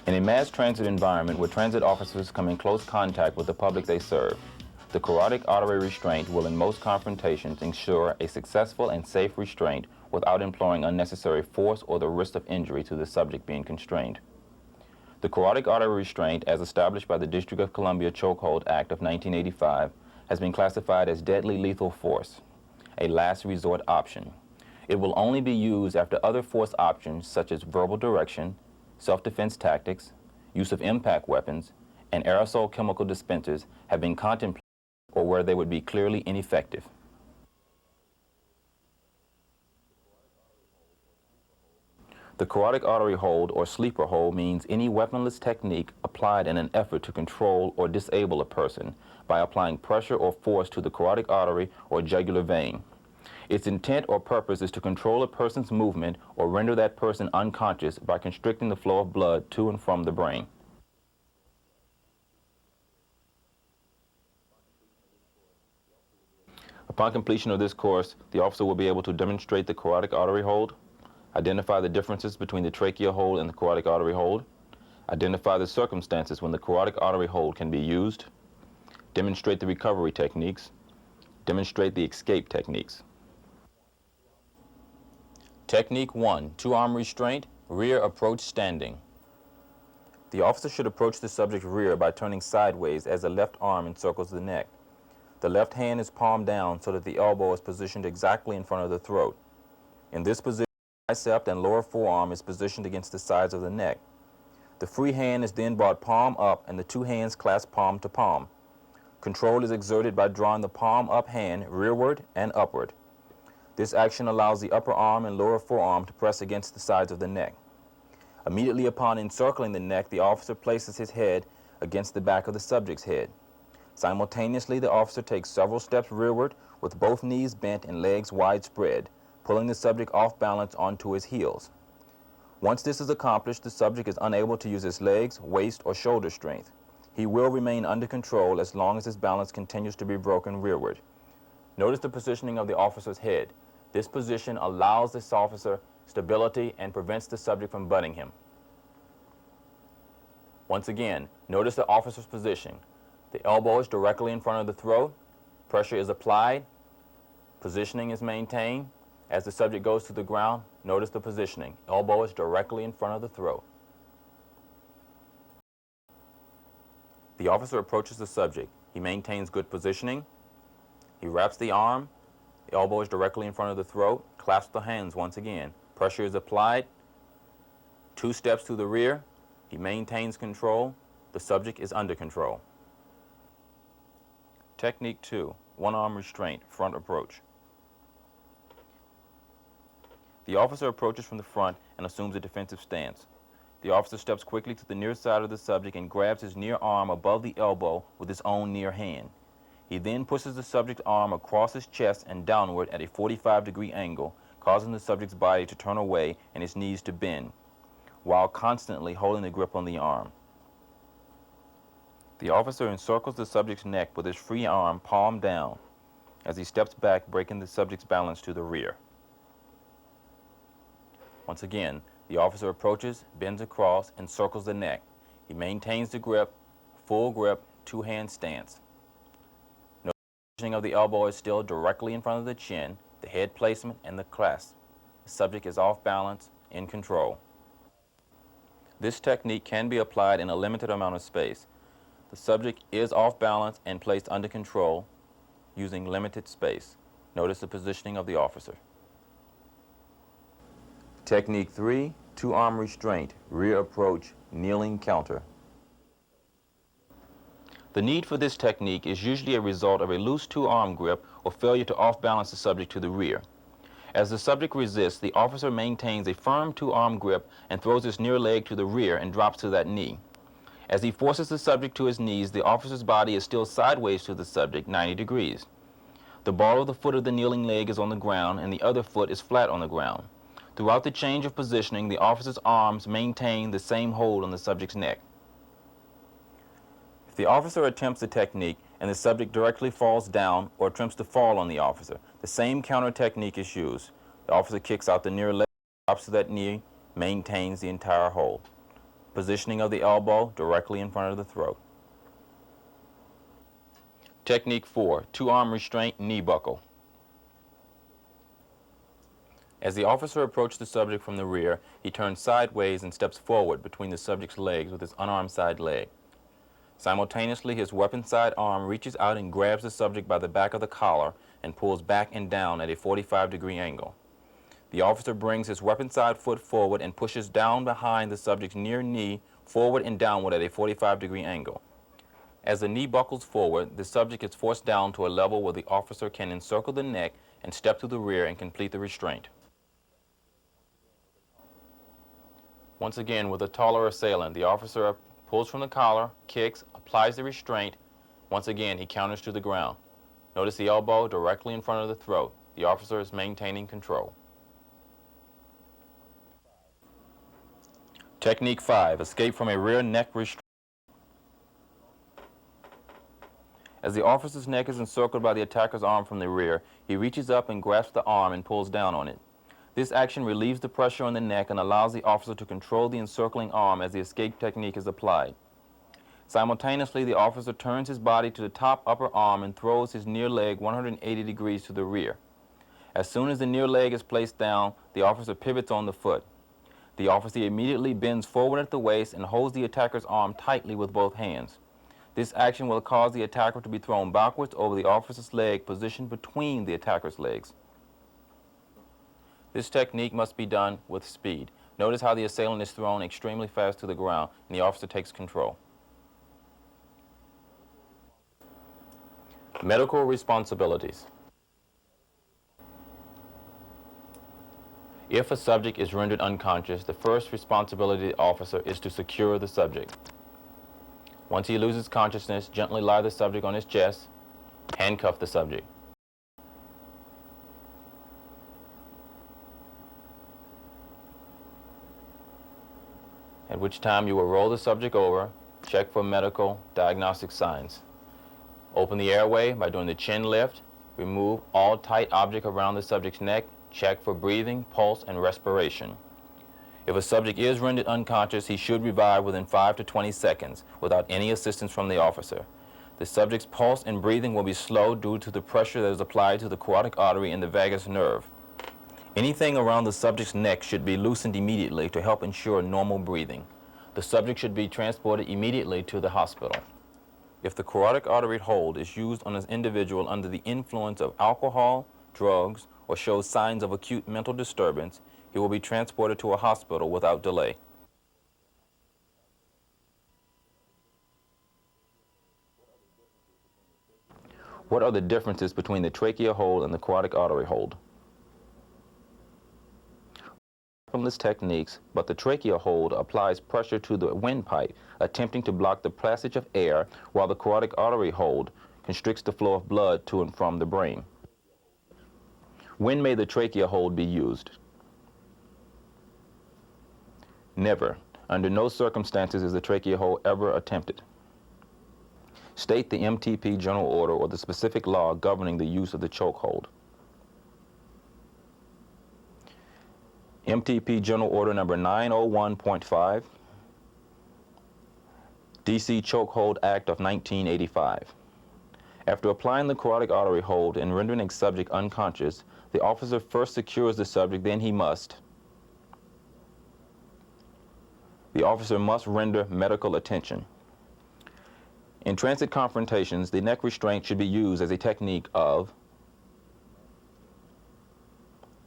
In a mass transit environment where transit officers come in close contact with the public they serve, the carotid artery restraint will in most confrontations ensure a successful and safe restraint without employing unnecessary force or the risk of injury to the subject being constrained. The carotid artery restraint, as established by the District of Columbia Chokehold Act of 1985, has been classified as deadly lethal force, a last resort option. It will only be used after other force options such as verbal direction, self-defense tactics, use of impact weapons, and aerosol chemical dispensers have been contemplated or where they would be clearly ineffective. The carotid artery hold or sleeper hold means any weaponless technique applied in an effort to control or disable a person by applying pressure or force to the carotid artery or jugular vein. Its intent or purpose is to control a person's movement or render that person unconscious by constricting the flow of blood to and from the brain. Upon completion of this course, the officer will be able to demonstrate the carotid artery hold, identify the differences between the tracheal hold and the carotid artery hold, identify the circumstances when the carotid artery hold can be used, demonstrate the recovery techniques, demonstrate the escape techniques. Technique 1, two-arm restraint, rear approach standing. The officer should approach the subject's rear by turning sideways as the left arm encircles the neck. The left hand is palm down so that the elbow is positioned exactly in front of the throat. In this position, the bicep and lower forearm is positioned against the sides of the neck. The free hand is then brought palm up and the two hands clasp palm to palm. Control is exerted by drawing the palm up hand rearward and upward. This action allows the upper arm and lower forearm to press against the sides of the neck. Immediately upon encircling the neck, the officer places his head against the back of the subject's head. Simultaneously, the officer takes several steps rearward with both knees bent and legs widespread, pulling the subject off balance onto his heels. Once this is accomplished, the subject is unable to use his legs, waist, or shoulder strength. He will remain under control as long as his balance continues to be broken rearward. Notice the positioning of the officer's head. This position allows this officer stability and prevents the subject from butting him. Once again, notice the officer's position. The elbow is directly in front of the throat. Pressure is applied. Positioning is maintained. As the subject goes to the ground, notice the positioning. Elbow is directly in front of the throat. The officer approaches the subject. He maintains good positioning. He wraps the arm. The elbow is directly in front of the throat. Clasps the hands once again. Pressure is applied. 2 steps to the rear. He maintains control. The subject is under control. Technique 2, one-arm restraint, front approach. The officer approaches from the front and assumes a defensive stance. The officer steps quickly to the near side of the subject and grabs his near arm above the elbow with his own near hand. He then pushes the subject's arm across his chest and downward at a 45-degree angle, causing the subject's body to turn away and his knees to bend, while constantly holding the grip on the arm. The officer encircles the subject's neck with his free arm palm down as he steps back, breaking the subject's balance to the rear. Once again, the officer approaches, bends across, and circles the neck. He maintains the grip, full grip, two-hand stance. The positioning of the elbow is still directly in front of the chin, the head placement, and the clasp. The subject is off balance, in control. This technique can be applied in a limited amount of space. The subject is off balance and placed under control using limited space. Notice the positioning of the officer. Technique 3, two-arm restraint, rear approach, kneeling counter. The need for this technique is usually a result of a loose two-arm grip or failure to off-balance the subject to the rear. As the subject resists, the officer maintains a firm two-arm grip and throws his near leg to the rear and drops to that knee. As he forces the subject to his knees, the officer's body is still sideways to the subject, 90 degrees. The ball of the foot of the kneeling leg is on the ground and the other foot is flat on the ground. Throughout the change of positioning, the officer's arms maintain the same hold on the subject's neck. If the officer attempts the technique and the subject directly falls down or attempts to fall on the officer, the same counter technique is used. The officer kicks out the near leg, drops to that knee, maintains the entire hold. Positioning of the elbow directly in front of the throat. Technique 4, two-arm restraint, knee buckle. As the officer approaches the subject from the rear, he turns sideways and steps forward between the subject's legs with his unarmed side leg. Simultaneously, his weapon side arm reaches out and grabs the subject by the back of the collar and pulls back and down at a 45-degree angle. The officer brings his weapon side foot forward and pushes down behind the subject's near knee, forward and downward at a 45-degree angle. As the knee buckles forward, the subject is forced down to a level where the officer can encircle the neck and step to the rear and complete the restraint. Once again, with a taller assailant, the officer pulls from the collar, kicks, applies the restraint. Once again, he counters to the ground. Notice the elbow directly in front of the throat. The officer is maintaining control. Technique 5, escape from a rear neck restraint. As the officer's neck is encircled by the attacker's arm from the rear, he reaches up and grasps the arm and pulls down on it. This action relieves the pressure on the neck and allows the officer to control the encircling arm as the escape technique is applied. Simultaneously, the officer turns his body to the top upper arm and throws his near leg 180 degrees to the rear. As soon as the near leg is placed down, the officer pivots on the foot. The officer immediately bends forward at the waist and holds the attacker's arm tightly with both hands. This action will cause the attacker to be thrown backwards over the officer's leg positioned between the attacker's legs. This technique must be done with speed. Notice how the assailant is thrown extremely fast to the ground and the officer takes control. Medical responsibilities. If a subject is rendered unconscious, the first responsibility of the officer is to secure the subject. Once he loses consciousness, gently lie the subject on his chest, handcuff the subject. At which time you will roll the subject over, check for medical diagnostic signs. Open the airway by doing the chin lift, remove all tight object around the subject's neck, check for breathing, pulse, and respiration. If a subject is rendered unconscious, he should revive within 5 to 20 seconds without any assistance from the officer. The subject's pulse and breathing will be slow due to the pressure that is applied to the carotid artery and the vagus nerve. Anything around the subject's neck should be loosened immediately to help ensure normal breathing. The subject should be transported immediately to the hospital. If the carotid artery hold is used on an individual under the influence of alcohol, drugs, or shows signs of acute mental disturbance, he will be transported to a hospital without delay. What are the differences between the trachea hold and the carotid artery hold? Techniques, but the trachea hold applies pressure to the windpipe, attempting to block the passage of air, while the carotid artery hold constricts the flow of blood to and from the brain. When may the trachea hold be used? Never. Under no circumstances is the trachea hold ever attempted. State the MTP general order or the specific law governing the use of the choke hold. MTP General Order number 901.5, DC Chokehold Act of 1985. After applying the carotid artery hold and rendering a subject unconscious, the officer first secures the subject, then the officer must render medical attention. In transit confrontations, the neck restraint should be used as a technique of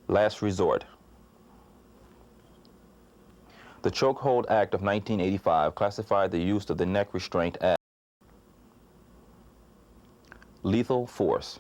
last resort. The Chokehold Act of 1985 classified the use of the neck restraint as lethal force.